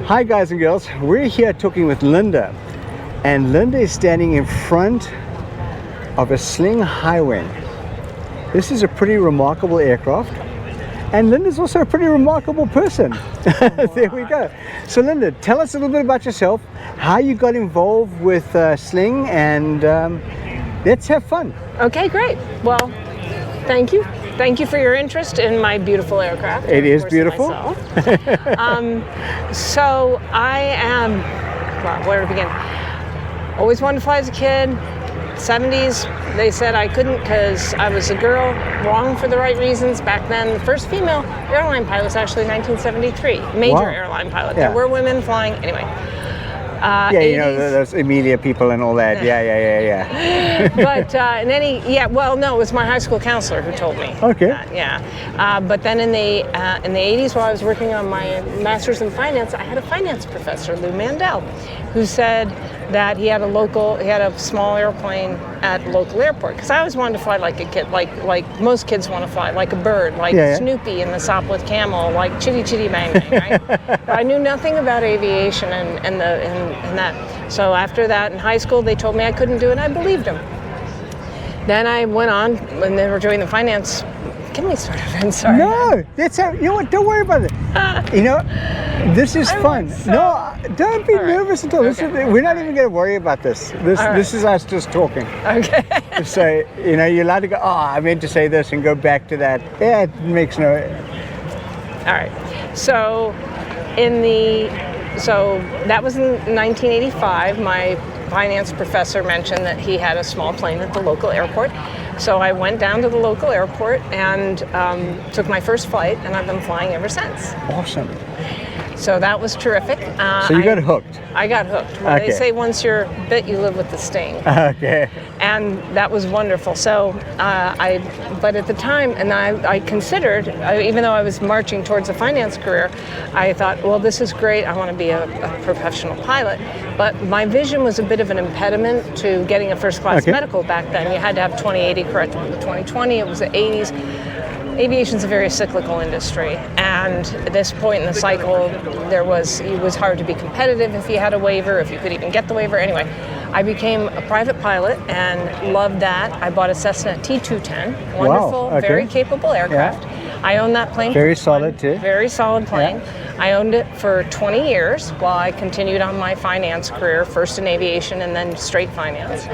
Hi guys and girls, we're here talking with Linda, and Linda is standing in front of a Sling High Wing. This is a pretty remarkable aircraft, and Linda's also a pretty remarkable person. There we go. So Linda, tell us a little bit about yourself, how you got involved with Sling, and let's have fun. Okay, great. Well, thank you. Thank you for your interest in my beautiful aircraft. It is beautiful. So I am, well, where to begin? Always wanted to fly as a kid. 70s, they said I couldn't because I was a girl, wrong for the right reasons. Back then, the first female airline pilot was actually 1973, major airline pilot. Yeah. There were women flying, anyway. Yeah, 80s. You know, those Emilia people and all that. Yeah. But no, it was my high school counselor who told me. Okay. That, but then in the 80s, while I was working on my master's in finance, I had a finance professor, Lou Mandel, who said that he had a small airplane at the local airport. Because I always wanted to fly like a kid, like most kids want to fly, like a bird, like Snoopy in the Sopwith Camel, like Chitty Chitty Bang Bang, right? But I knew nothing about aviation and that. So after that, in high school, they told me I couldn't do it, and I believed them. Then I went on, when they were doing the finance. Get me started, I'm sorry. No, you know what, don't worry about it. You know, this is fun. No, don't be nervous at all. Okay. We're not even going to worry about this. This is us just talking. Okay. So, you know, you're allowed to go, I meant to say this, and go back to that. Yeah, it makes no... All right. So that was in 1985. My finance professor mentioned that he had a small plane at the local airport. So I went down to the local airport and took my first flight, and I've been flying ever since. Awesome. So that was terrific. So you got hooked? I got hooked. Well, they say once you're bit, you live with the sting. Okay. And that was wonderful. So but at the time, and I considered, even though I was marching towards a finance career, I thought, well, this is great. I want to be a professional pilot. But my vision was a bit of an impediment to getting a first-class medical back then. You had to have 2080 corrected with 2020. It was the 80s. Aviation's a very cyclical industry, and at this point in the cycle, it was hard to be competitive if you had a waiver, if you could even get the waiver. Anyway, I became a private pilot and loved that. I bought a Cessna T210, wonderful, very capable aircraft. Yeah. I owned that plane. Very solid too. Very solid plane. Yeah. I owned it for 20 years while I continued on my finance career, first in aviation and then straight finance.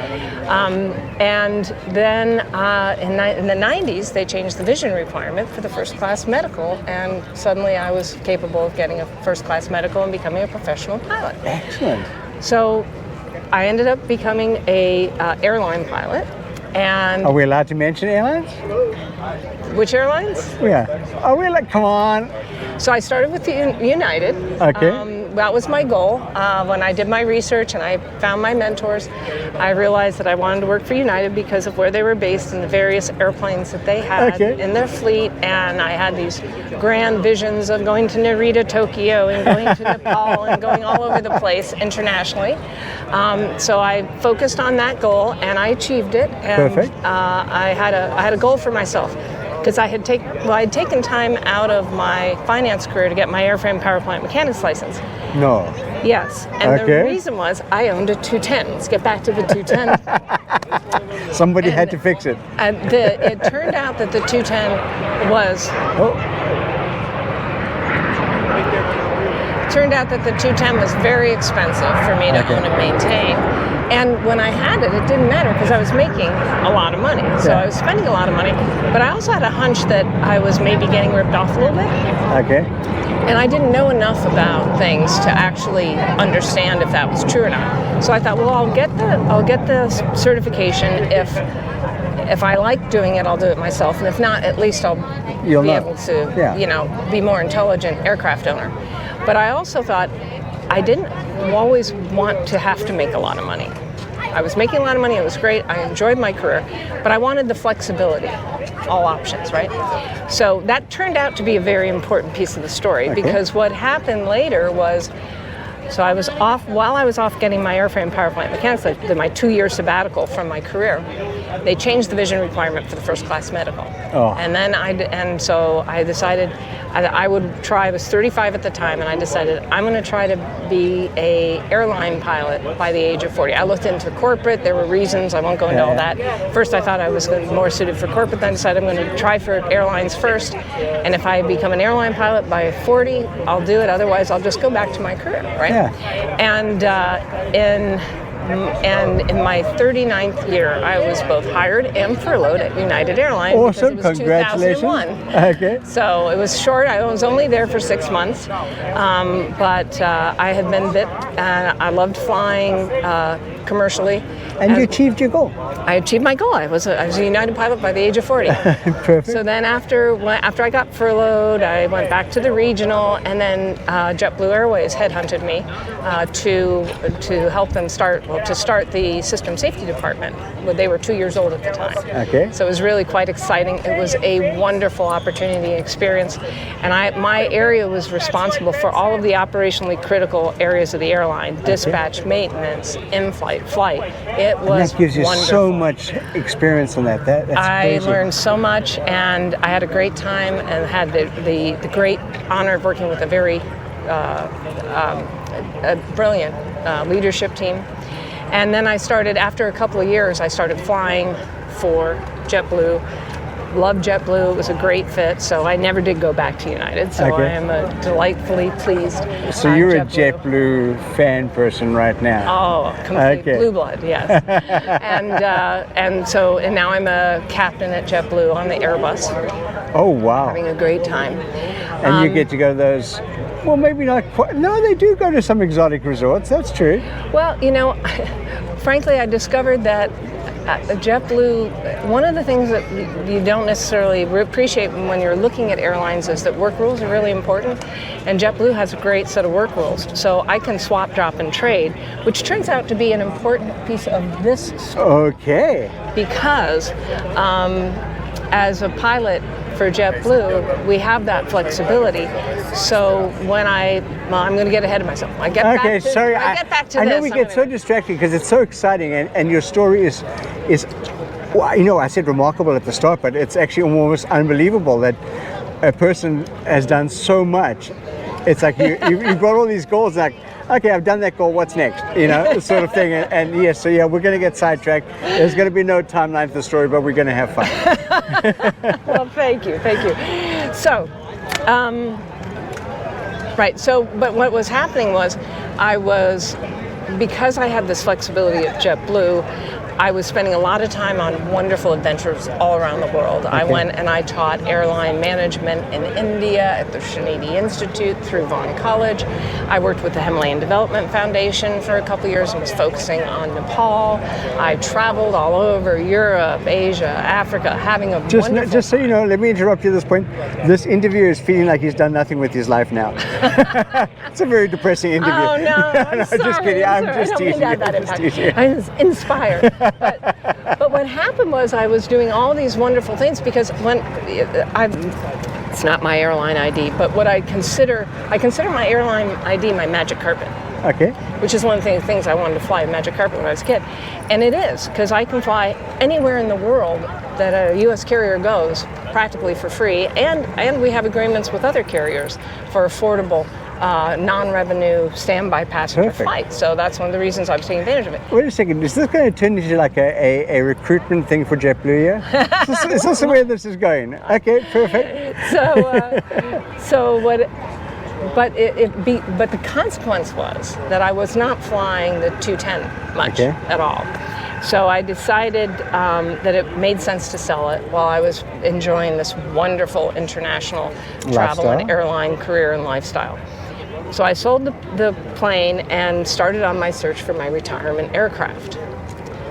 And then in the 90s, they changed the vision requirement for the first-class medical, and suddenly I was capable of getting a first-class medical and becoming a professional pilot. Excellent. So I ended up becoming a airline pilot. And are we allowed to mention airlines? Which airlines? Yeah. Are we like, come on. So I started with United. Okay. That was my goal. When I did my research and I found my mentors, I realized that I wanted to work for United because of where they were based and the various airplanes that they had in their fleet. And I had these grand visions of going to Narita, Tokyo, and going to Nepal and going all over the place internationally. So I focused on that goal and I achieved it. And, perfect. I had a goal for myself. Because I had taken time out of my finance career to get my airframe power plant mechanic's license. No. Yes, and the reason was I owned a 210. Let's get back to the 210. Somebody had to fix it. It turned out that the 210 was... Turned out that the 210 was very expensive for me to own and maintain. And when I had it, it didn't matter because I was making a lot of money. So I was spending a lot of money. But I also had a hunch that I was maybe getting ripped off a little bit. Okay. And I didn't know enough about things to actually understand if that was true or not. So I thought, well, I'll get the certification. If I like doing it, I'll do it myself. And if not, at least I'll be able to, be more intelligent aircraft owner. But I also thought I didn't always want to have to make a lot of money. I was making a lot of money, it was great, I enjoyed my career, but I wanted the flexibility, all options, right? So that turned out to be a very important piece of the story because what happened later was So I was off, while I was off getting my airframe power plant mechanics, my 2-year sabbatical from my career, they changed the vision requirement for the first class medical. Oh. And so I decided I would try. I was 35 at the time, and I decided I'm going to try to be a airline pilot by the age of 40. I looked into corporate. There were reasons. I won't go into all that. First, I thought I was going to be more suited for corporate. Then I decided I'm going to try for airlines first, and if I become an airline pilot by 40, I'll do it. Otherwise, I'll just go back to my career, right? Yeah. And in my 39th year, I was both hired and furloughed at United Airlines. Awesome, because it was congratulations. 2001. Okay. So it was short. I was only there for 6 months, but I had been bit. I loved flying commercially. And you achieved your goal. I achieved my goal. I was a United pilot by the age of 40. Perfect. So then after I got furloughed, I went back to the regional, and then JetBlue Airways headhunted me to help them start the system safety department. They were 2 years old at the time. Okay. So it was really quite exciting. It was a wonderful opportunity and experience, and my area was responsible for all of the operationally critical areas of the airline: dispatch, maintenance, in-flight, flight. It was and that gives you wonderful. so much experience on that. That's I crazy. learned so much, and I had a great time, and had the great honor of working with a very a brilliant leadership team. And then after a couple of years, I started flying for JetBlue. Loved JetBlue. It was a great fit, so I never did go back to United. So Okay. I am delightfully pleased. So you're a JetBlue fan person right now. Oh, complete Okay. blue blood, yes. and now I'm a captain at JetBlue on the Airbus, Oh, wow. having a great time. And you get to go to those, well, maybe not quite. No, they do go to some exotic resorts. That's true. Well, frankly, I discovered that JetBlue, one of the things that you don't necessarily appreciate when you're looking at airlines is that work rules are really important, and JetBlue has a great set of work rules. So I can swap, drop, and trade, which turns out to be an important piece of this story. Okay. Because as a pilot for JetBlue, we have that flexibility. So when I'm going to get ahead of myself. I get back to I know this. we get so distracted because it's so exciting, and your story is, well, I said remarkable at the start, but it's actually almost unbelievable that a person has done so much. It's like you've got all these goals, like, okay, I've done that goal, what's next? Sort of thing. And yes, so yeah, we're going to get sidetracked. There's going to be no timeline for the story, but we're going to have fun. Well, thank you. So, right, but what was happening was because I had this flexibility at JetBlue, I was spending a lot of time on wonderful adventures all around the world. Okay. I went and I taught airline management in India at the Trinity Institute through Vaughan College. I worked with the Himalayan Development Foundation for a couple of years and was focusing on Nepal. I traveled all over Europe, Asia, Africa, having a wonderful Just so you know, let me interrupt you at this point. This interviewer is feeling like he's done nothing with his life now. It's a very depressing interview. Oh, no, I'm sorry. Just kidding. I'm just teasing you. I was inspired. But what happened was I was doing all these wonderful things because it's not my airline ID, but what I consider my airline ID my magic carpet. Okay. Which is one of the things I wanted to fly, a magic carpet when I was a kid. And it is, because I can fly anywhere in the world that a U.S. carrier goes practically for free, and we have agreements with other carriers for affordable non-revenue standby passenger flights. So that's one of the reasons I was taking advantage of it. Wait a second, is this going to turn into like a recruitment thing for JetBlue here? Is this where this is going? Okay, perfect. But the consequence was that I was not flying the 210 much at all. So I decided that it made sense to sell it while I was enjoying this wonderful international travel and airline career and lifestyle. So I sold the plane and started on my search for my retirement aircraft.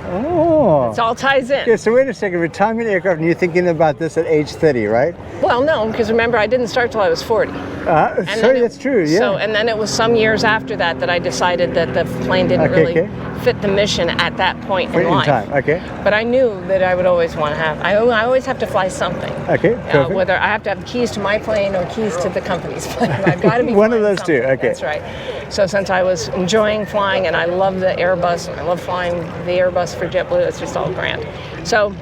Oh. It all ties in. Yeah, so wait a second, retirement aircraft, and you're thinking about this at age 30, right? Well, no, because remember, I didn't start till I was 40. Sorry, that's true, yeah. So, and then it was some years after that I decided that the plane didn't really fit the mission at that point in life. Okay. But I knew that I would always want to have, I always have to fly something. Okay, perfect. Whether I have to have keys to my plane or keys to the company's plane. I've got to be one of those something. two, okay. That's right. So since I was enjoying flying and I love the Airbus, and I love flying the Airbus for JetBlue, it's just all grand. So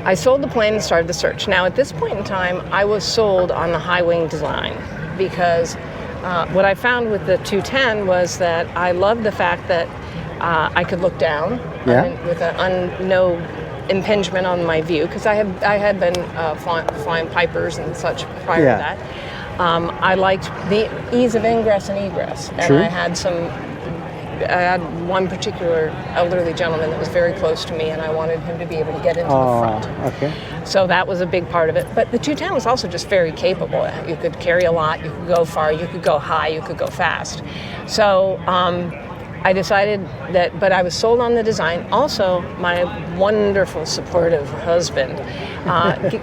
I sold the plane and started the search. Now at this point in time, I was sold on the high wing design because what I found with the 210 was that I loved the fact that I could look down with no impingement on my view, because I had been flying Pipers and such prior to that. I liked the ease of ingress and egress, and I had one particular elderly gentleman that was very close to me, and I wanted him to be able to get into the front. Okay. So that was a big part of it. But the 210 was also just very capable. You could carry a lot, you could go far, you could go high, you could go fast. So I decided that, but I was sold on the design. Also, my wonderful, supportive husband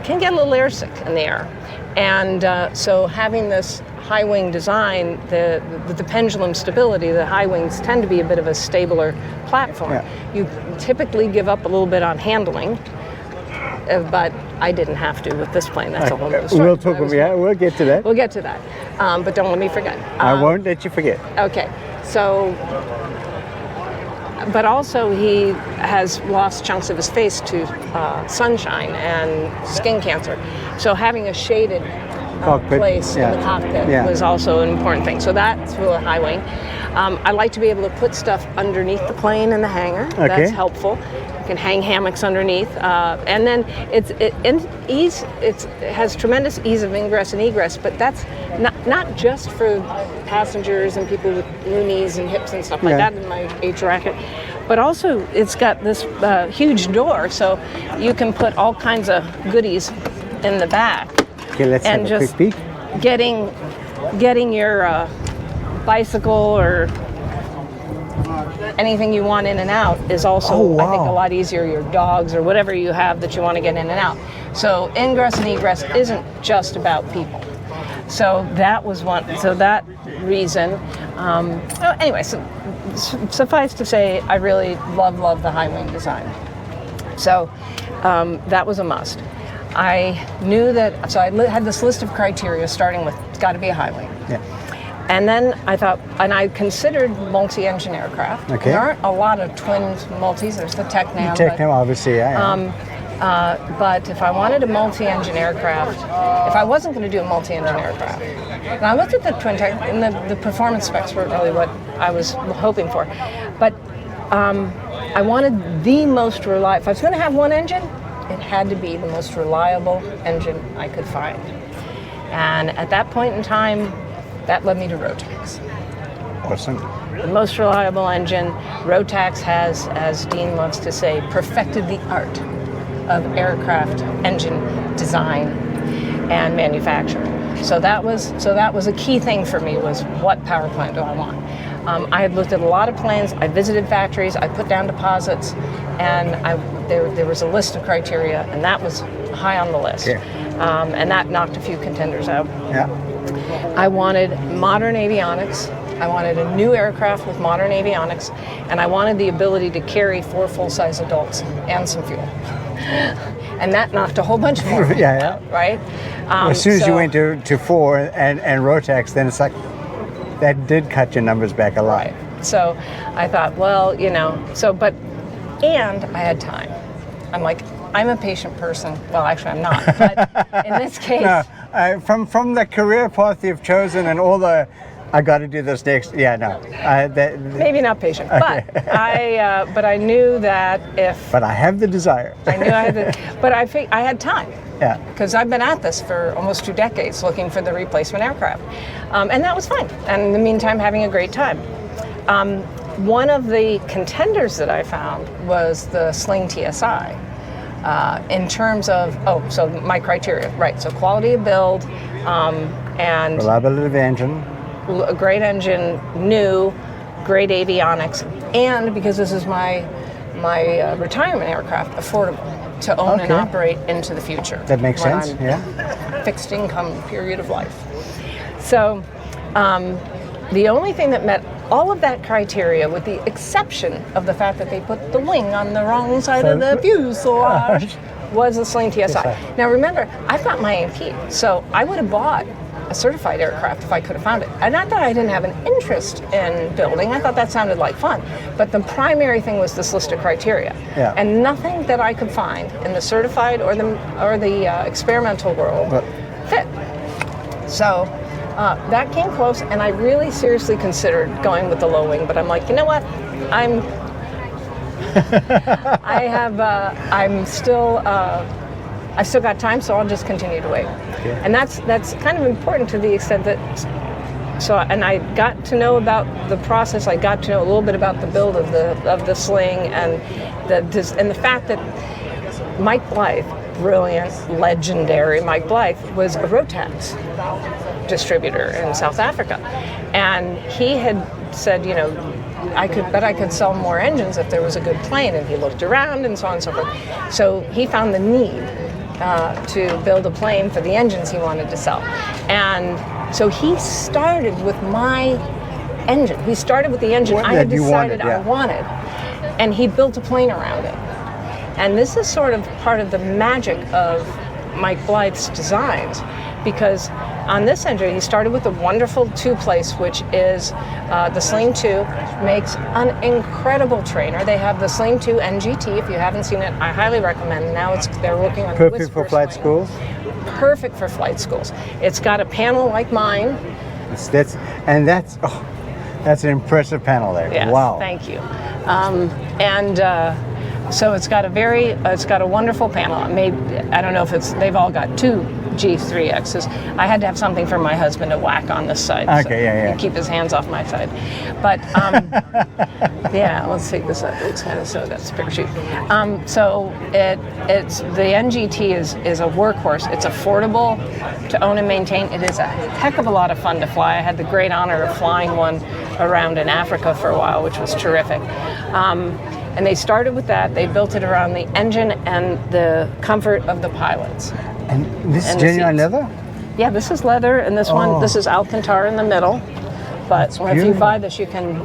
can get a little airsick in the air. And so having this high wing design, the pendulum stability, the high wings tend to be a bit of a stabler platform. Yeah. You typically give up a little bit on handling, but I didn't have to with this plane. That's a whole other story. We'll talk about that. We'll get to that. We'll get to that. But don't let me forget. I won't let you forget. Okay. So, but also he has lost chunks of his face to sunshine and skin cancer. So having a shaded place in the cockpit was also an important thing. So that's for a high wing. I like to be able to put stuff underneath the plane in the hangar. Okay. That's helpful. You can hang hammocks underneath, and then it has tremendous ease of ingress and egress. But that's not just for passengers and people with knees and hips and stuff like that in my H racket, but also it's got this huge door, so you can put all kinds of goodies in the back. Okay, let's have a quick peek. Getting your bicycle or anything you want in and out is also, I think, a lot easier. Your dogs or whatever you have that you want to get in and out. So ingress and egress isn't just about people. So that was one. So that reason. Anyway, so suffice to say, I really love the high wing design. So that was a must. I knew that, so I had this list of criteria starting with, it's got to be a high wing. Yeah. And then I thought, and I considered multi-engine aircraft. Okay. There aren't a lot of twin multis. There's the Technam. Technam, obviously, but if I wanted a multi-engine aircraft, if I wasn't going to do a multi-engine aircraft, and I looked at the twin tech, and the performance specs weren't really what I was hoping for, but I wanted the most reliable. If I was going to have one engine, it had to be the most reliable engine I could find. And at that point in time, that led me to Rotax. Awesome. The most reliable engine. Rotax has, as Dean loves to say, perfected the art of aircraft engine design and manufacture. So that was a key thing for me, was what power plant do I want? I had looked at a lot of plans, I visited factories, I put down deposits, and there was a list of criteria, and that was high on the list. Yeah. And that knocked a few contenders out. Yeah. I wanted modern avionics. I wanted a new aircraft with modern avionics, and I wanted the ability to carry 4 full-size adults and some fuel. And that knocked a whole bunch more out, right? As soon as you went to 4 and Rotax, then it's like, that did cut your numbers back a lot. Right. So I thought, well, and I had time. I'm like, I'm a patient person. Well, actually, I'm not. But in this case, no, from the career path you've chosen and all the, I got to do this next. Yeah, no. Maybe not patient, okay. But I knew that if. But I have the desire. I knew I had the, but I had time. Yeah. Because I've been at this for almost 2 decades looking for the replacement aircraft, and that was fine. And in the meantime, having a great time. One of the contenders that I found was the Sling TSI. In terms of, so my criteria, right, so quality of build, and reliability of engine, a great engine, new, great avionics, and because this is my retirement aircraft, affordable to own and operate into the future. That makes sense, Fixed income period of life. So the only thing that met all of that criteria, with the exception of the fact that they put the wing on the wrong side of the fuselage, was the Sling TSI. Now remember, I've got my A&P, so I would have bought a a certified aircraft if I could have found it. And not that I didn't have an interest in building. I thought that sounded like fun. But the primary thing was this list of criteria. Yeah. And nothing that I could find in the certified or the experimental world fit. So that came close, and I really seriously considered going with the low wing. But I'm like, you know what? I've still got time, so I'll just continue to wait. Okay. And that's kind of important to the extent that, and I got to know about the process. I got to know a little bit about the build of the sling and the fact that Mike Blythe, brilliant, legendary Mike Blythe, was a Rotax distributor in South Africa, and he had said, you know, I could sell more engines if there was a good plane, and he looked around and so on and so forth. So he found the need to build a plane for the engines he wanted to sell. And so he started with my engine. He started with the engine I had decided I wanted, and he built a plane around it. And this is sort of part of the magic of Mike Blythe's designs, because on this engine, he started with a wonderful two-place, which is the Sling 2, makes an incredible trainer. They have the Sling 2 NGT. If you haven't seen it, I highly recommend. Now they're working on perfect for flight schools. Perfect for flight schools. It's got a panel like mine. That's an impressive panel there. Yes, wow. Thank you. So it's got a wonderful panel. I don't know if they've all got two G3Xs. I had to have something for my husband to whack on this side. Okay, yeah. He'd keep his hands off my side. But yeah, let's take this up. It's kind of so that's a picture sheet. So it's the NGT is a workhorse. It's affordable to own and maintain. It is a heck of a lot of fun to fly. I had the great honor of flying one around in Africa for a while, which was terrific. And they started with that. They built it around the engine and the comfort of the pilots. And this is genuine leather? Yeah, this is leather, and this one, this is Alcantara in the middle. But if you buy this, you can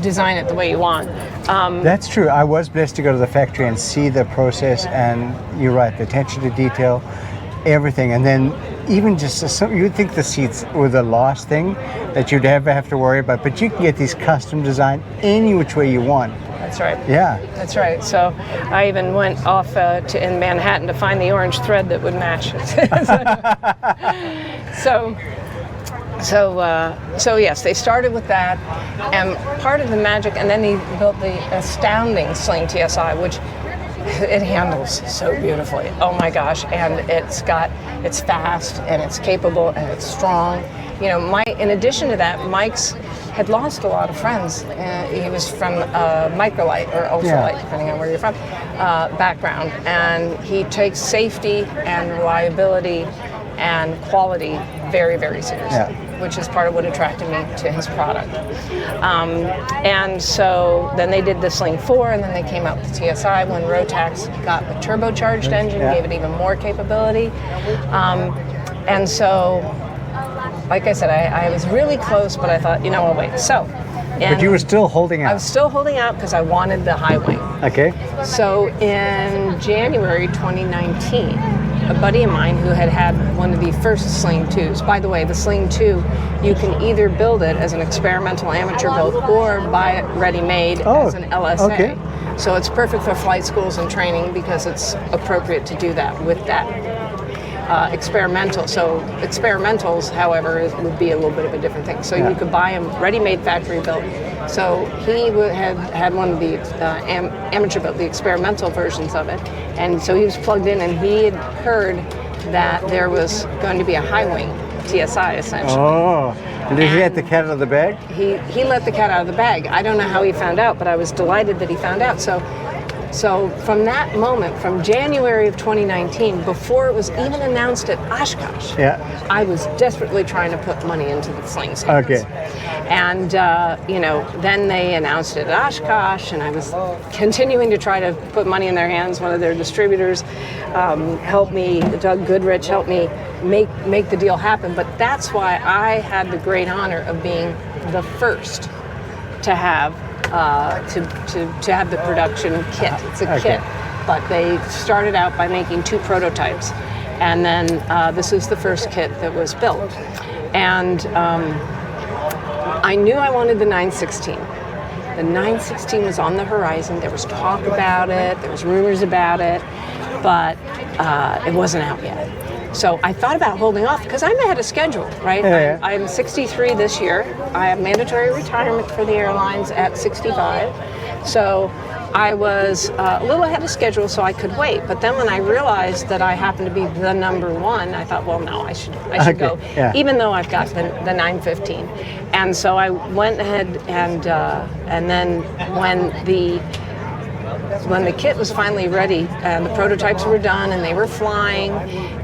design it the way you want. That's true. I was blessed to go to the factory and see the process, and you're right, the attention to detail, everything. And then even just you'd think the seats were the last thing that you'd ever have to worry about, but you can get these custom designed any which way you want. That's right. Yeah. That's right. So I even went off in Manhattan to find the orange thread that would match it. So yes, they started with that, and part of the magic, and then they built the astounding Sling TSI, which it handles so beautifully. Oh my gosh! And it's fast, and it's capable, and it's strong. You know, in addition to that, Mike's had lost a lot of friends. He was from microlight or ultralight, depending on where you're from, background, and he takes safety and reliability and quality very, very seriously, which is part of what attracted me to his product. And so then they did the Sling 4, and then they came out with the TSI when Rotax got the turbocharged engine, gave it even more capability. And so, like I said, I was really close, but I thought, you know, I'll wait. So, but you were still holding out. I was still holding out because I wanted the high wing. Okay. So in January 2019, a buddy of mine who had one of the first Sling 2s. By the way, the Sling 2, you can either build it as an experimental amateur build or buy it ready-made as an LSA. Okay. So it's perfect for flight schools and training because it's appropriate to do that with that experimental. So experimentals, however, would be a little bit of a different thing. So you could buy them ready-made, factory-built. So he had one of the amateur built, the experimental versions of it, and so he was plugged in, and he had heard that there was going to be a high wing TSI essentially. Oh, and did he let the cat out of the bag? He let the cat out of the bag. I don't know how he found out, but I was delighted that he found out. So from that moment, from January of 2019, before it was even announced at Oshkosh, I was desperately trying to put money into the Slings hands. Okay. And, then they announced it at Oshkosh, and I was continuing to try to put money in their hands. One of their distributors helped me, Doug Goodrich helped me make the deal happen. But that's why I had the great honor of being the first to have to have the production kit. It's a kit, but they started out by making 2 prototypes, and then this is the first kit that was built. And I knew I wanted the 916. The 916 was on the horizon. There was talk about it. There was rumors about it, but it wasn't out yet. So I thought about holding off because I'm ahead of schedule, right? Yeah. I'm 63 this year. I have mandatory retirement for the airlines at 65. So I was a little ahead of schedule, so I could wait. But then when I realized that I happened to be the number one, I thought, well, no, I should go, even though I've got the 915. And so I went ahead and then when the kit was finally ready and the prototypes were done and they were flying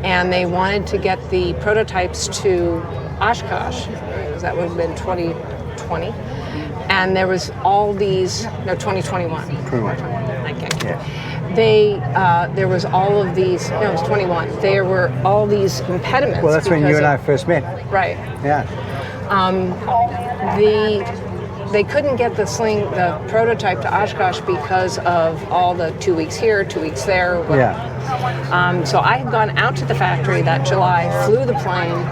and they wanted to get the prototypes to Oshkosh, because that would have been 2020, and there was all these, no, 2021. 21. Okay. There was all of these, no, it was 21. There were all these impediments. Well, that's when you and I first met. Right. Yeah. They couldn't get the prototype to Oshkosh because of all the 2 weeks here, 2 weeks there. Yeah. So I had gone out to the factory that July, flew the plane,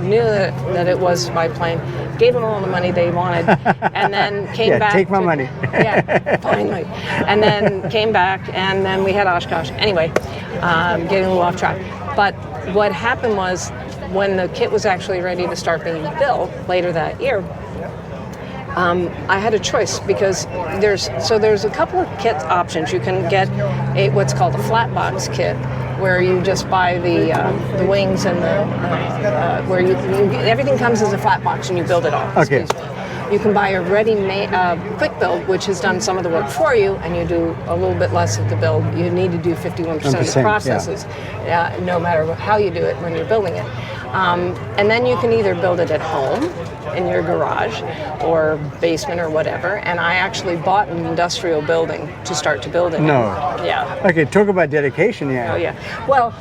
knew that it was my plane, gave them all the money they wanted, and then came back. Take my money. Yeah, finally. And then came back, and then we had Oshkosh. Anyway, getting a little off track. But what happened was, when the kit was actually ready to start being built later that year, I had a choice because there's a couple of kit options. You can get what's called a flat box kit, where you just buy the wings and where everything comes as a flat box and you build it all. Okay. You can buy a ready-made quick build, which has done some of the work for you, and you do a little bit less of the build. You need to do 51% of the processes, no matter how you do it when you're building it. And then you can either build it at home in your garage or basement or whatever. And I actually bought an industrial building to start to build it. No. Yeah. Okay, talk about dedication, yeah. Oh, yeah. Well,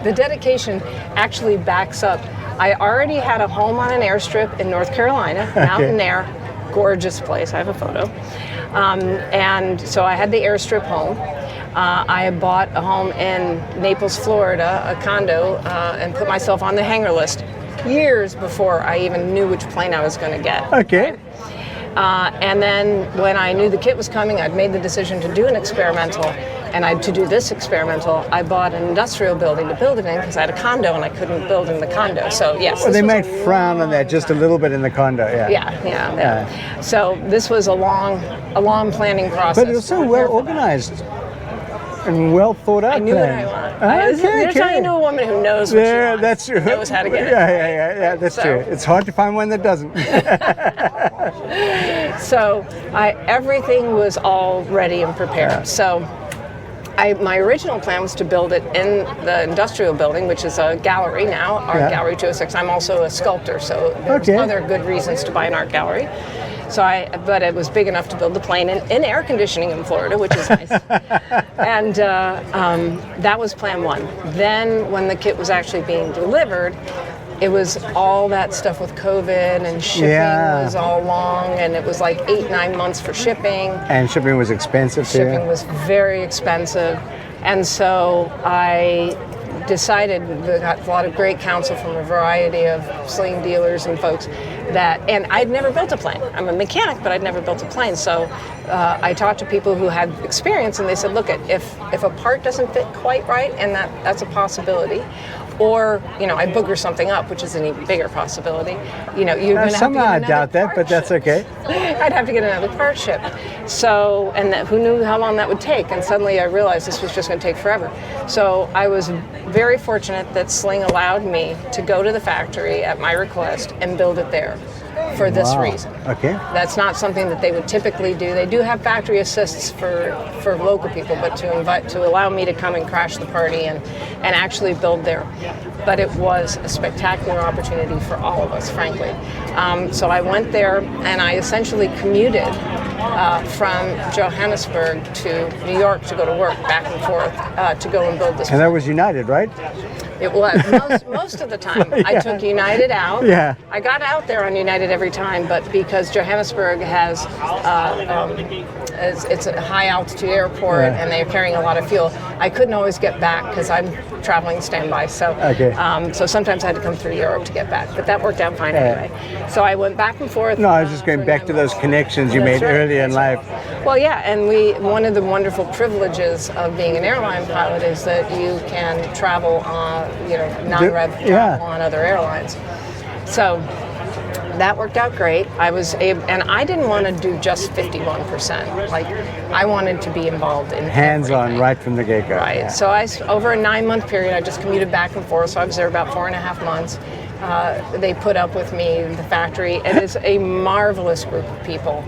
the dedication actually backs up. I already had a home on an airstrip in North Carolina, mountain there, gorgeous place. I have a photo. And so I had the airstrip home. I bought a home in Naples, Florida, a condo, and put myself on the hangar list years before I even knew which plane I was going to get. Okay. And then when I knew the kit was coming, I'd made the decision to do an experimental. And to do this experimental, I bought an industrial building to build it in because I had a condo and I couldn't build in the condo. So yes. Well, they might frown on that just a little bit in the condo, yeah. Yeah. So this was a long planning process. But it was so well organized and well thought out. I knew what I wanted. Here's how you know a woman who knows what she wants. That's true. Knows how to get it. Yeah, that's true. It's hard to find one that doesn't. So everything was all ready and prepared. So my original plan was to build it in the industrial building, which is a gallery now, Art Gallery 206. I'm also a sculptor, so there's other good reasons to buy an art gallery. But it was big enough to build the plane in air conditioning in Florida, which is nice. And that was plan one. Then when the kit was actually being delivered, it was all that stuff with COVID and shipping was all long, and it was like 8-9 months for shipping. And shipping was expensive too. Shipping was very expensive. And so I decided, we got a lot of great counsel from a variety of Sling dealers and folks, and I'd never built a plane. I'm a mechanic, but I'd never built a plane. So I talked to people who had experience, and they said, look, if a part doesn't fit quite right, and that's a possibility, or I booger something up, which is an even bigger possibility. You're going to have to somehow get I doubt that, but that's okay. I'd have to get another part shipped. So, who knew how long that would take? And suddenly I realized this was just going to take forever. So I was very fortunate that Sling allowed me to go to the factory at my request and build it there. For this reason. Okay. That's not something that they would typically do. They do have factory assists for local people, but to allow me to come and crash the party and actually build there. But it was a spectacular opportunity for all of us, frankly. So I went there and I essentially commuted from Johannesburg to New York to go to work, back and forth, to go and build this. And that was United, right? It was most of the time. I took United out. Yeah. I got out there on United every time, but because Johannesburg has it's a high altitude airport and they're carrying a lot of fuel, I couldn't always get back because I'm traveling standby. So so sometimes I had to come through Europe to get back, but that worked out fine anyway. So I went back and forth. No, I was just going back to those connections you made early in life. Well, yeah, and one of the wonderful privileges of being an airline pilot is that you can travel on, non-rev travel on other airlines. So that worked out great. I was able, and I didn't want to do just 51%. Like, I wanted to be involved in hands-on everything. right from the get-go. Right. Yeah. So over a 9-month period, I just commuted back and forth. So I was there about 4.5 months. They put up with me in the factory. It is a marvelous group of people.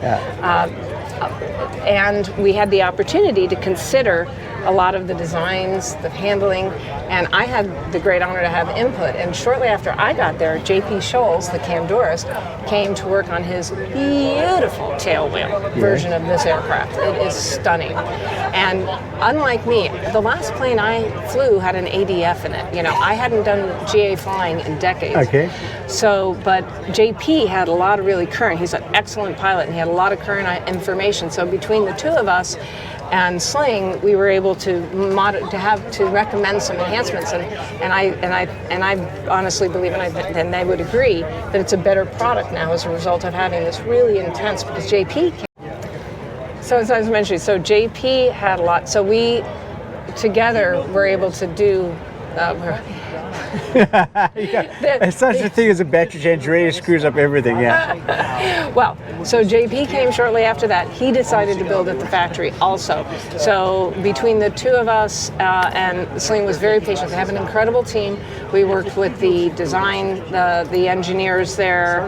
And we had the opportunity to consider a lot of the designs, the handling, and I had the great honor to have input. And shortly after I got there, J.P. Scholes, the Camdurist, came to work on his beautiful tailwheel version of this aircraft. It is stunning. And unlike me, the last plane I flew had an ADF in it. I hadn't done GA flying in decades. Okay. So, but JP had a lot of really current. He's an excellent pilot, and he had a lot of current information. So between the two of us and Sling, we were able to recommend some enhancements, and I honestly believe, and they would agree, that it's a better product now as a result of having this really intense, because JP came. So as I was mentioning, so JP had a lot. So we together were able to do. There's such a thing as a battery change really screws up everything, Well, so JP came shortly after that. He decided to build at the factory also. So between the two of us, and Sling was very patient. They have an incredible team. We worked with the design, the engineers there,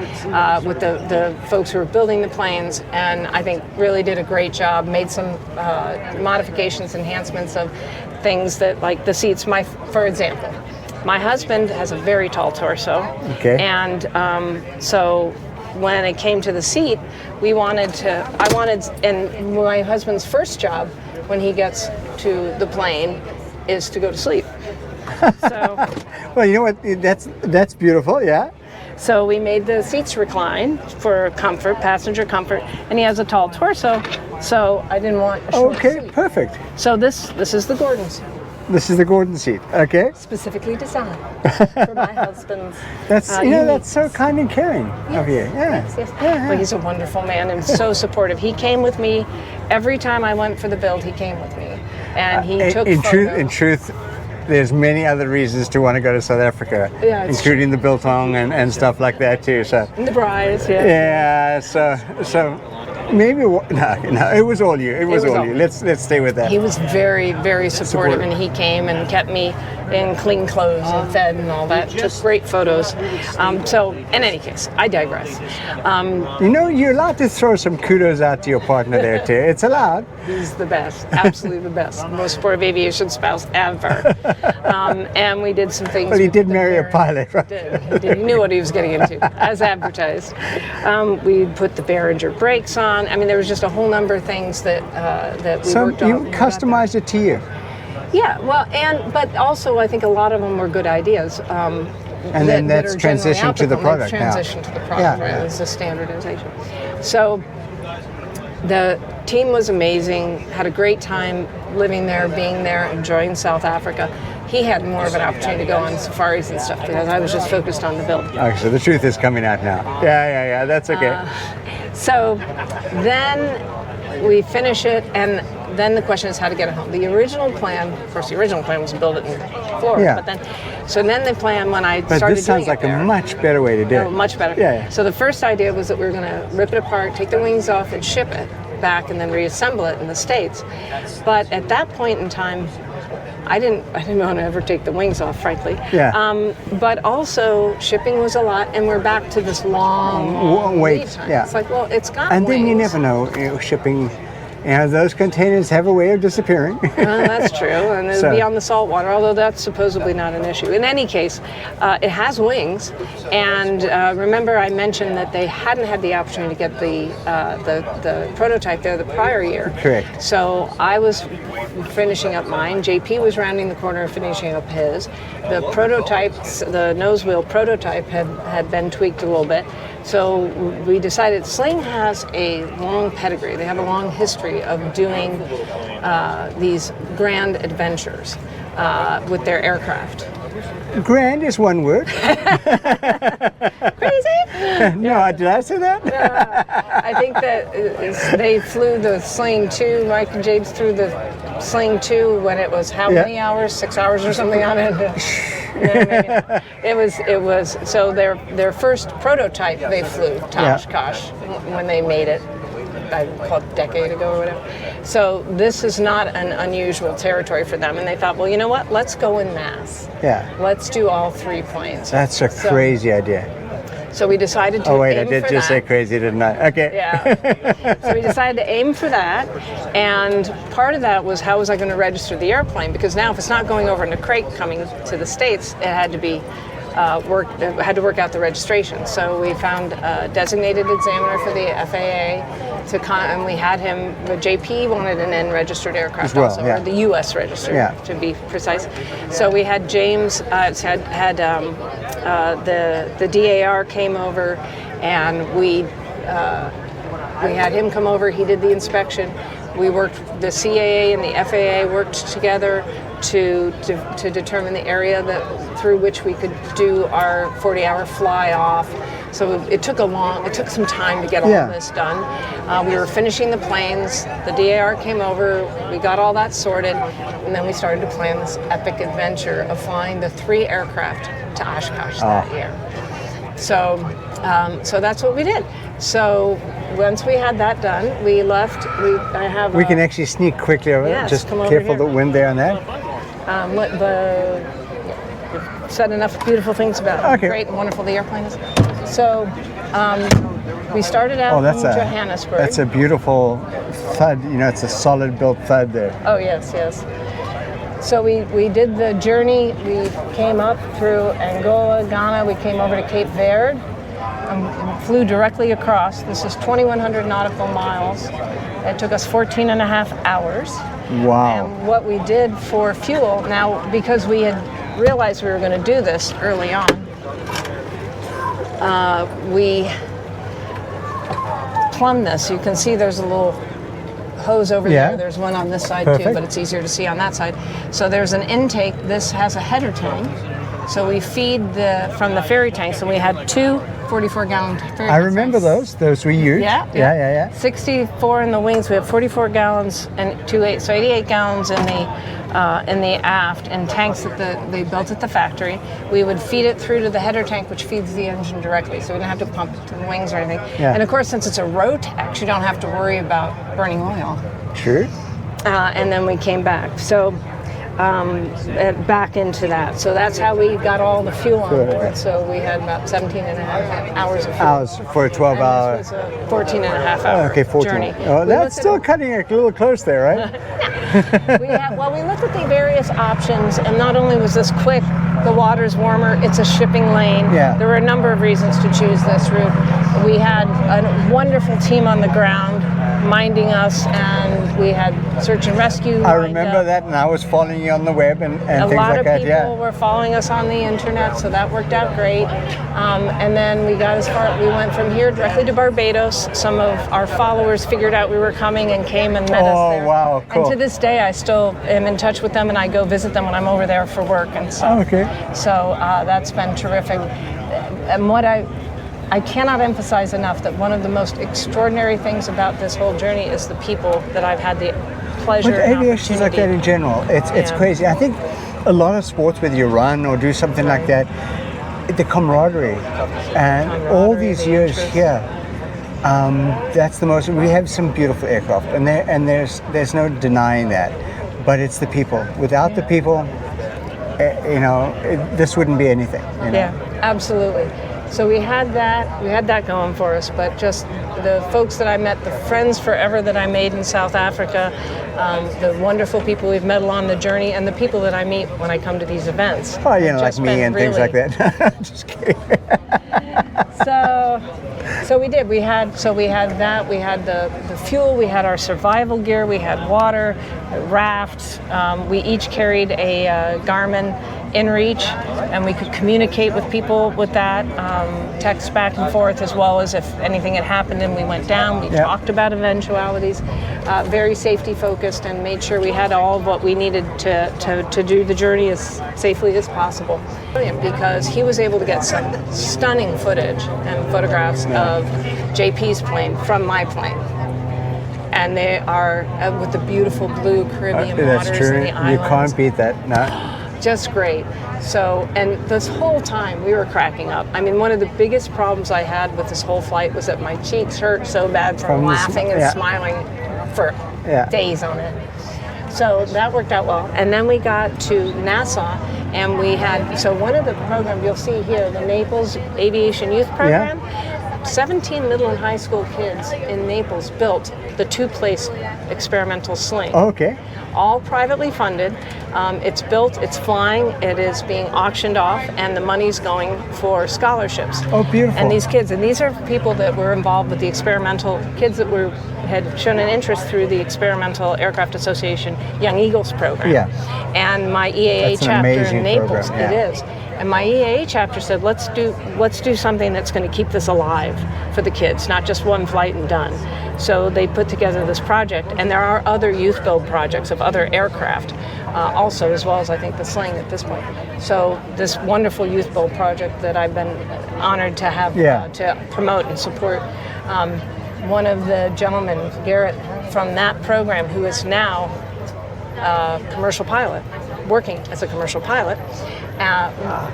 with the folks who were building the planes, and I think really did a great job, made some modifications, enhancements of things that, like the seats, for example. My husband has a very tall torso, and so when it came to the seat, and my husband's first job when he gets to the plane is to go to sleep. So, well, you know what? That's beautiful, yeah. So we made the seats recline for comfort, passenger comfort, and he has a tall torso, so I didn't want a short seat. Perfect. So this is the Gordon seat. This is the Gordon seat, okay? Specifically designed for my husband's. That's so kind and caring of you. Yeah. Yes. But he's a wonderful man and so supportive. He came with me every time I went for the build. He came with me, and he took photos. In truth, there's many other reasons to want to go to South Africa, including the biltong and stuff like that too. So. And the brides, Yeah. So. Maybe no. It was all you. It was all you. Let's stay with that. He was very, very supportive, and he came and kept me in clean clothes and fed and all that. Took great photos. So, in any case, I digress. You're allowed to throw some kudos out to your partner there too. It's allowed. He's the best, absolutely the best, most supportive aviation spouse ever. And we did some things. But he did marry a pilot, right? He did. He knew what he was getting into, as advertised. We put the Behringer brakes on. I mean, there was just a whole number of things that we worked on. So you customized it to you. Yeah, well, but also I think a lot of them were good ideas. And then that's transitioned to the product now. Transition to the product, right? It's a standardization. So the team was amazing. Had a great time living there, being there, enjoying South Africa. He had more of an opportunity to go on safaris and stuff because I was just focused on the build. Okay, so the truth is coming out now. Yeah, that's okay. So then we finish it, and then the question is how to get it home. The original plan, of course, was to build it in Florida. Yeah. But then the plan when I started doing it. But this sounds like a much better way to do it. Much better. Yeah. So the first idea was that we were going to rip it apart, take the wings off, and ship it back, and then reassemble it in the States. But at that point in time, I didn't want to ever take the wings off, frankly. Yeah. But also, shipping was a lot, and we're back to this long wait. lead time. Yeah. It's like, well, it's got and wings. Then you never know, shipping. Those containers have a way of disappearing. That's true, and it'll be on the salt water, although that's supposedly not an issue. In any case, it has wings, and remember I mentioned that they hadn't had the opportunity to get the prototype there the prior year. Correct. So I was finishing up mine. JP was rounding the corner and finishing up his. The prototypes, the nose wheel prototype had been tweaked a little bit. So we decided Sling has a long pedigree. They have a long history of doing these grand adventures with their aircraft. Grand is one word. Crazy? No, did I say that? I think that they flew the Sling 2. Mike and James flew the Sling 2 when it was how many hours? 6 hours or something on it. Maybe not. It was so their first prototype they flew to Oshkosh when they made it. I call it a decade ago or whatever. So this is not an unusual territory for them, and they thought, well, you know what? Let's go in mass. Yeah. Let's do all 3 planes. That's a crazy idea. So we decided to Oh wait, aim I did for just that. say crazy, didn't I? Okay. Yeah. So we decided to aim for that, and part of that was how was I going to register the airplane? Because now if it's not going over in a crate coming to the States, it had to be had to work out the registration. So we found a designated examiner for the FAA and we had him. JP wanted an N-registered aircraft as well, also, or the U.S. registered to be precise. So we had James the DAR came over, and we had him come over. He did the inspection. We worked, the CAA and the FAA worked together to determine the area through which we could do our 40-hour fly off. So it took some time to get all this done. We were finishing the planes. The DAR came over. We got all that sorted, and then we started to plan this epic adventure of flying the 3 aircraft to Oshkosh that year. So that's what we did. So once we had that done, we left. We can actually sneak quickly over. Yes, just come over careful here. the wind there on that. You've said enough beautiful things about how great and wonderful the airplane is. So we started out in Johannesburg. That's a beautiful thud. You know, it's a solid built thud there. Oh yes, yes. So we did the journey. We came up through Angola, Ghana. We came over to Cape Verde. Flew directly across. This is 2,100 nautical miles. It took us 14 and a half hours. Wow. And what we did for fuel, now because we had realized we were going to do this early on, we plumbed this. You can see there's a little hose over there. There's one on this side too, but it's easier to see on that side. So there's an intake. This has a header tank. So we feed from the ferry tanks, and we had 2 44-gallon ferry tanks. I remember those. Those we used. Yeah. 64 in the wings. We have 44 gallons and 88 gallons in the aft, and tanks that they built at the factory. We would feed it through to the header tank, which feeds the engine directly, so we didn't have to pump it to the wings or anything. Yeah. And of course, since it's a Rotax, you don't have to worry about burning oil. True. And then we came back. So back into that. So that's how we got all the fuel on board. So we had about 17 and a half hours of fuel. Hours for a 12-hour. This was a 14 and a half hour 14. journey. Oh, that's still cutting it a little close there, right? we looked at the various options, and not only was this quick, the water's warmer, it's a shipping lane. Yeah. There were a number of reasons to choose this route. We had a wonderful team on the ground minding us, and we had search and rescue. I remember that, and I was following you on the web and things like that. A lot of people were following us on the internet, so that worked out great. And then we went from here directly to Barbados. Some of our followers figured out we were coming and came and met us there. Oh, wow, cool. And to this day, I still am in touch with them, and I go visit them when I'm over there for work and stuff. So that's been terrific. And what I cannot emphasize enough that one of the most extraordinary things about this whole journey is the people that I've had the pleasure and aviation is like that in general. It's crazy. I think a lot of sports, whether you run or do something like that, the camaraderie and all these years here, that's the most. We have some beautiful aircraft, and there's no denying that. But it's the people. Without the people, this wouldn't be anything. Yeah, absolutely. So we had that going for us, but just the folks that I met, the friends forever that I made in South Africa, the wonderful people we've met along the journey, and the people that I meet when I come to these events. Oh, like me and things like that. Just kidding. So So we did. We had that. We had the fuel. We had our survival gear. We had water, rafts. We each carried a Garmin InReach, and we could communicate with people with that, text back and forth, as well as if anything had happened and we went down. We talked about eventualities, very safety focused, and made sure we had all of what we needed to do the journey as safely as possible. Brilliant, because he was able to get some stunning footage and photographs of JP's plane from my plane. And they are with the beautiful blue Caribbean waters and the islands. You can't beat that, no. Just great. So, and this whole time we were cracking up. I mean, one of the biggest problems I had with this whole flight was that my cheeks hurt so bad from laughing and smiling for days on it. So that worked out well. And then we got to Nassau, and we had, so one of the programs you'll see here, the Naples Aviation Youth Program, 17 middle and high school kids in Naples built the two-place experimental sling. Okay. All privately funded. It's built, it's flying, it is being auctioned off, and the money's going for scholarships. Oh, beautiful. And these kids, and these are people that were involved with the experimental, kids that had shown an interest through the Experimental Aircraft Association Young Eagles program. Yeah. And my EAA chapter in Naples, it is. And my EAA chapter said, let's do something that's going to keep this alive for the kids, not just one flight and done. So they put together this project, and there are other youth build projects of other aircraft also, as well as I think the Sling at this point. So this wonderful youth build project that I've been honored to have to promote and support. One of the gentlemen, Garrett, from that program, who is now a commercial pilot, working as a commercial pilot,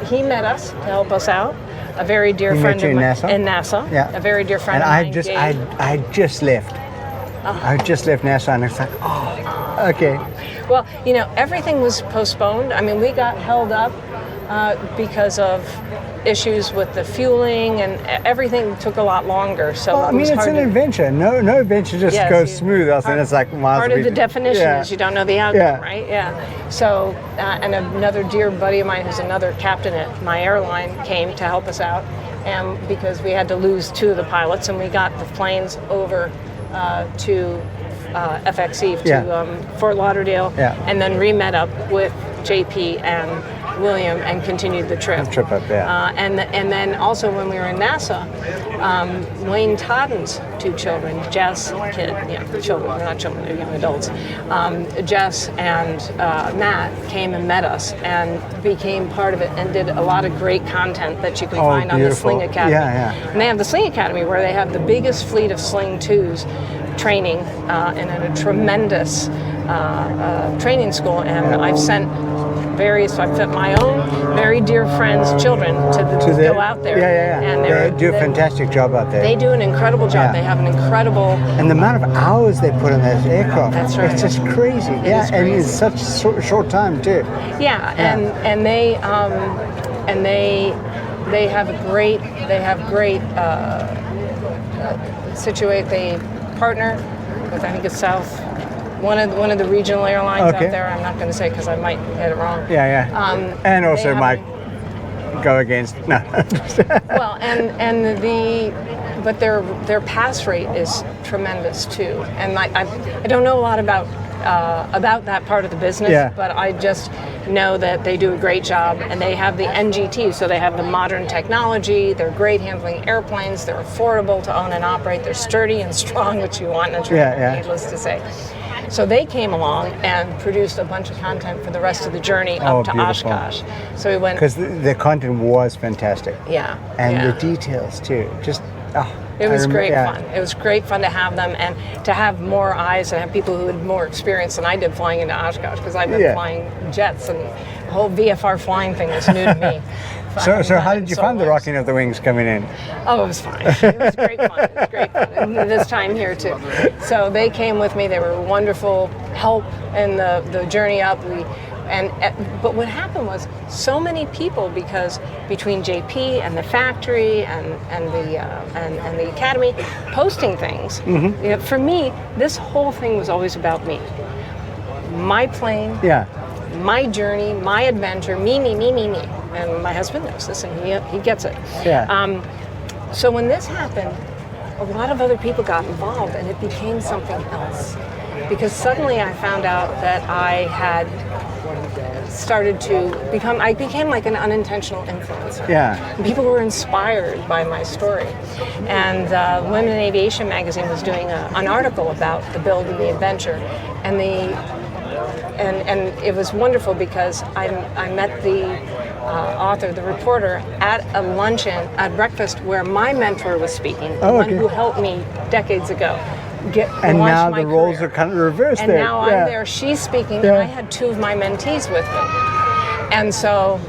he met us to help us out. A very dear friend of mine in Nassau. Yeah. A very dear friend of mine. And I just left. I just left Nassau, and it's like, okay. Well, you know, everything was postponed. I mean, we got held up because of issues with the fueling, and everything took a lot longer. So well, I mean, it's an adventure. No adventure just goes smooth. And it's like part of the definition is you don't know the outcome, right? Yeah. So, and another dear buddy of mine, who's another captain at my airline, came to help us out, and because we had to lose two of the pilots, and we got the planes over to FXE to Fort Lauderdale, and then re-met up with JP and William and continued the trip. And then also when we were in Nassau, Wayne Todden's two children, Jess, children, they're not children, they're young adults. Jess and Matt came and met us and became part of it and did a lot of great content that you can find on the Sling Academy. And they have the Sling Academy where they have the biggest fleet of Sling 2s training and at a tremendous training school. And I've sent my own very dear friends' children to go out there. And they do a fantastic job out there. They do an incredible job. They have an incredible... And the amount of hours they put in those aircraft, that's right. It's just crazy. And in such a short time too. And they have great they partner with, I think it's South, one of the regional airlines out there. I'm not going to say because I might get it wrong. And also might go against. No. Well, but their pass rate is tremendous too. And I don't know a lot about that part of the business, but I just know that they do a great job, and they have the NGT, so they have the modern technology. They're great handling airplanes. They're affordable to own and operate. They're sturdy and strong, which you want in a trainer, needless to say. So they came along and produced a bunch of content for the rest of the journey up to Oshkosh. So we went... Because the content was fantastic. And the details too. Just... It was great fun. It was great fun to have them and to have more eyes and have people who had more experience than I did flying into Oshkosh, because I've been flying jets, and the whole VFR flying thing was new to me. So how did you find the rocking of the wings coming in? Oh, it was fine. It was great fun. It was great fun. And this time here too. So they came with me. They were wonderful help in the journey up. But what happened was so many people, because between JP and the factory and the academy posting things, for me, this whole thing was always about me. My plane, my journey, my adventure, me. And my husband knows this, and he gets it. So when this happened, a lot of other people got involved, and it became something else. Because suddenly I found out that I had started to I became like an unintentional influencer. Yeah. People were inspired by my story. And Women in Aviation magazine was doing an article about the build and the adventure. And it was wonderful because I met the author, the reporter, at a luncheon, at breakfast, where my mentor was speaking, the one who helped me decades ago. And now the roles are kind of reversed and there. now I'm there, she's speaking, and I had two of my mentees with me. And so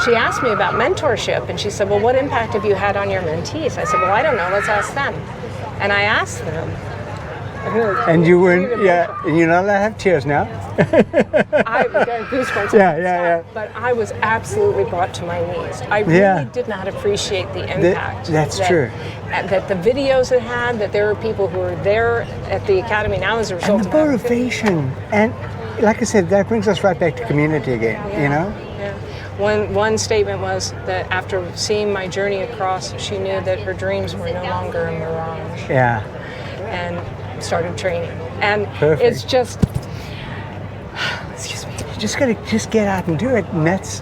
she asked me about mentorship, and she said, well, what impact have you had on your mentees? I said, well, I don't know, let's ask them. And I asked them. And you weren't, and you're not allowed to have tears now. I got goosebumps. Yeah. But I was absolutely brought to my knees. I really did not appreciate the impact. That's true. That the videos it had, that there were people who were there at the Academy now as a result of that. And the motivation. And like I said, that brings us right back to community again, you know? Yeah. One statement was that after seeing my journey across, she knew that her dreams were no longer a mirage. Yeah. And started training. And it's just, excuse me. You just gotta get out and do it, and that's,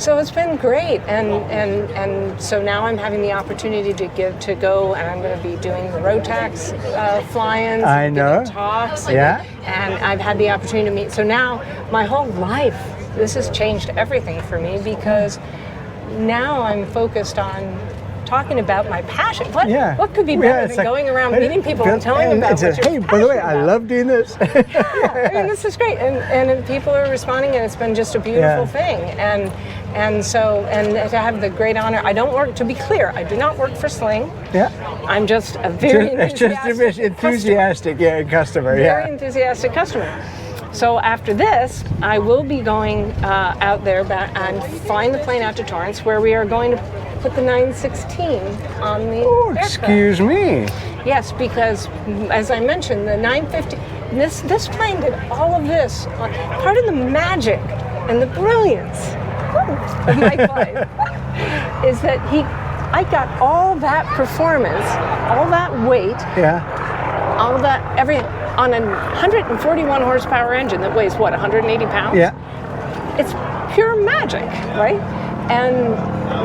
So it's been great, and so now I'm having the opportunity to go, and I'm going to be doing the Rotax fly-ins, and giving talks, and I've had the opportunity to meet. So now my whole life, this has changed everything for me, because now I'm focused on talking about my passion. What could be better than going around meeting people and telling them about what you're passionate by the way, I love doing this. I mean, this is great, and people are responding, and it's been just a beautiful thing. And so to have the great honor. I don't work, to be clear, I do not work for Sling. Yeah. I'm just a very enthusiastic customer. Very enthusiastic customer. So after this, I will be going out there and flying the plane out to Torrance, where we are going to put the 916 on the aircraft. Excuse me. Yes, because as I mentioned, the 950, this plane did all of this. Part of the magic and the brilliance of my flight is that I got all that performance, all that weight, all that everything on a 141 horsepower engine that weighs 180 pounds. Yeah. It's pure magic, right? And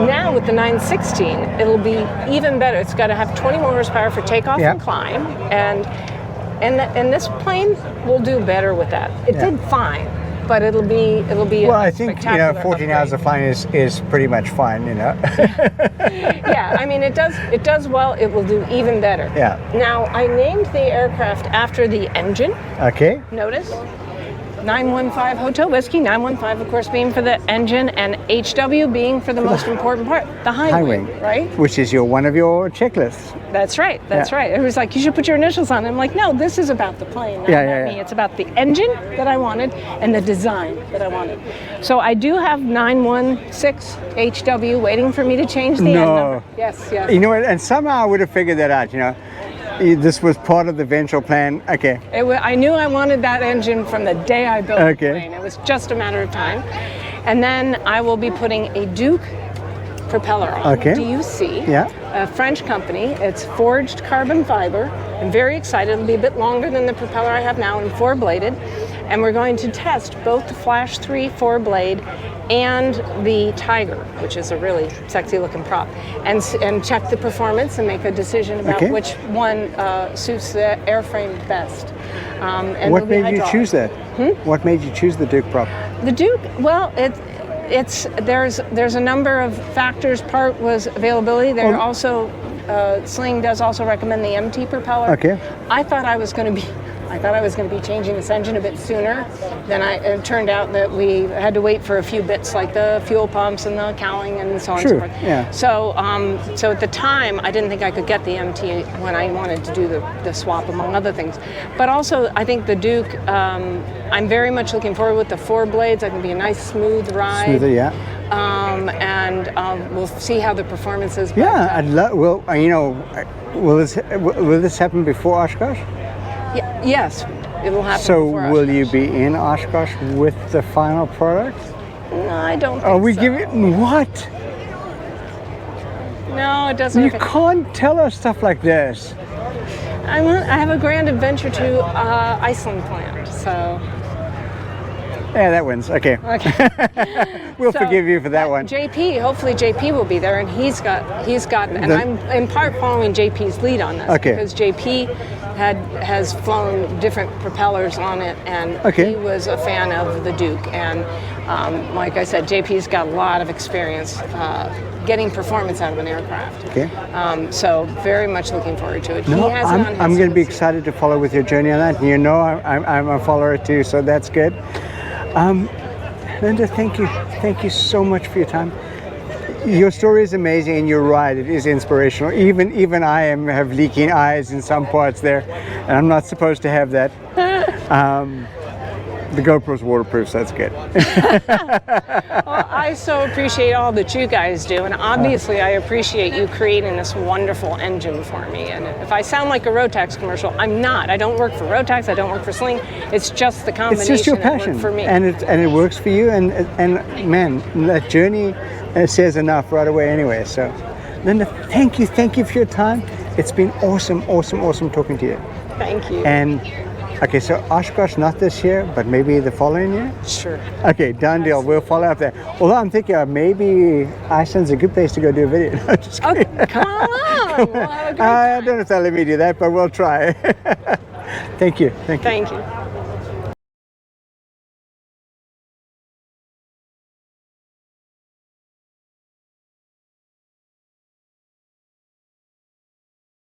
now with the 916, it'll be even better. It's got to have 20 more horsepower for takeoff and climb, and this plane will do better with that. It did fine, but it'll be. Well, I think 14 upgrade. hours of flying is pretty much fine, Yeah, I mean it does well. It will do even better. Yeah. Now I named the aircraft after the engine. Okay. Notice. 915 Hotel Whiskey, 915 of course being for the engine, and HW being for the most important part, the high wing, right? Which is one of your checklists. That's right, right. It was like, you should put your initials on it. I'm like, no, this is about the plane, not about me. It's about the engine that I wanted and the design that I wanted. So I do have 916 HW waiting for me to change the end number. Yes. You know what, and somehow I would have figured that out, This was part of the eventual plan. Okay. I knew I wanted that engine from the day I built the plane. It was just a matter of time. And then I will be putting a Duke propeller on. Okay. DUC. A French company. It's forged carbon fiber. I'm very excited. It'll be a bit longer than the propeller I have now and 4-bladed. And we're going to test both the Flash 3 4-blade and the Tiger, which is a really sexy looking prop, and check the performance and make a decision about which one suits the airframe best. And what made you choose that? What made you choose the Duke prop? The Duke, well, there's a number of factors. Part was availability. There also Sling does also recommend the MT propeller. Okay. I thought I was going to be changing this engine a bit sooner. Then it turned out that we had to wait for a few bits, like the fuel pumps and the cowling and so on and so forth. Yeah. So at the time, I didn't think I could get the MT when I wanted to do the swap, among other things. But also, I think the Duke, I'm very much looking forward with the 4 blades. I think it'll be a nice, smooth ride. Smoother, yeah. And we'll see how the performance is. Yeah, I'd love. Well, will this happen before Oshkosh? Yes, it will happen. So before will Oshkosh. you be in Oshkosh with the final product? No, I don't think Are we so. giving what? No, it doesn't. You can't tell us stuff like this. I have a grand adventure to Iceland planned, so. Yeah, that wins. Okay. We'll So, forgive you for that one. JP, hopefully JP will be there, and he's gotten, and I'm in part following JP's lead on this, Okay. because JP has flown different propellers on it, and Okay. he was a fan of the Duke, and like I said, JP's got a lot of experience getting performance out of an aircraft. Okay. So very much looking forward to it. No, He has it on I'm his going to be list. excited to follow with your journey on that. You know, I'm a follower too, so that's good. Linda, thank you so much for your time. Your story is amazing, and you're right, it is inspirational. Even I have leaking eyes in some parts there, and I'm not supposed to have that. The GoPro's waterproof, so that's good. Well, I so appreciate all that you guys do, and obviously I appreciate you creating this wonderful engine for me. And if I sound like a Rotax commercial, I'm not. I don't work for Rotax, I don't work for Sling. It's just the combination It's just your that passion, worked for me. and it works for you. And man, that journey says enough right away. Anyway, so Linda, thank you for your time. It's been awesome talking to you. Thank you. And okay, so Oshkosh not this year, but maybe the following year. Sure. Okay, done deal. We'll follow up there. Although I'm thinking maybe Iceland's a good place to go do a video. No, just kidding. Okay, come on. We'll have a great I time. don't know if they'll let me do that, but we'll try. Thank you. Thank you.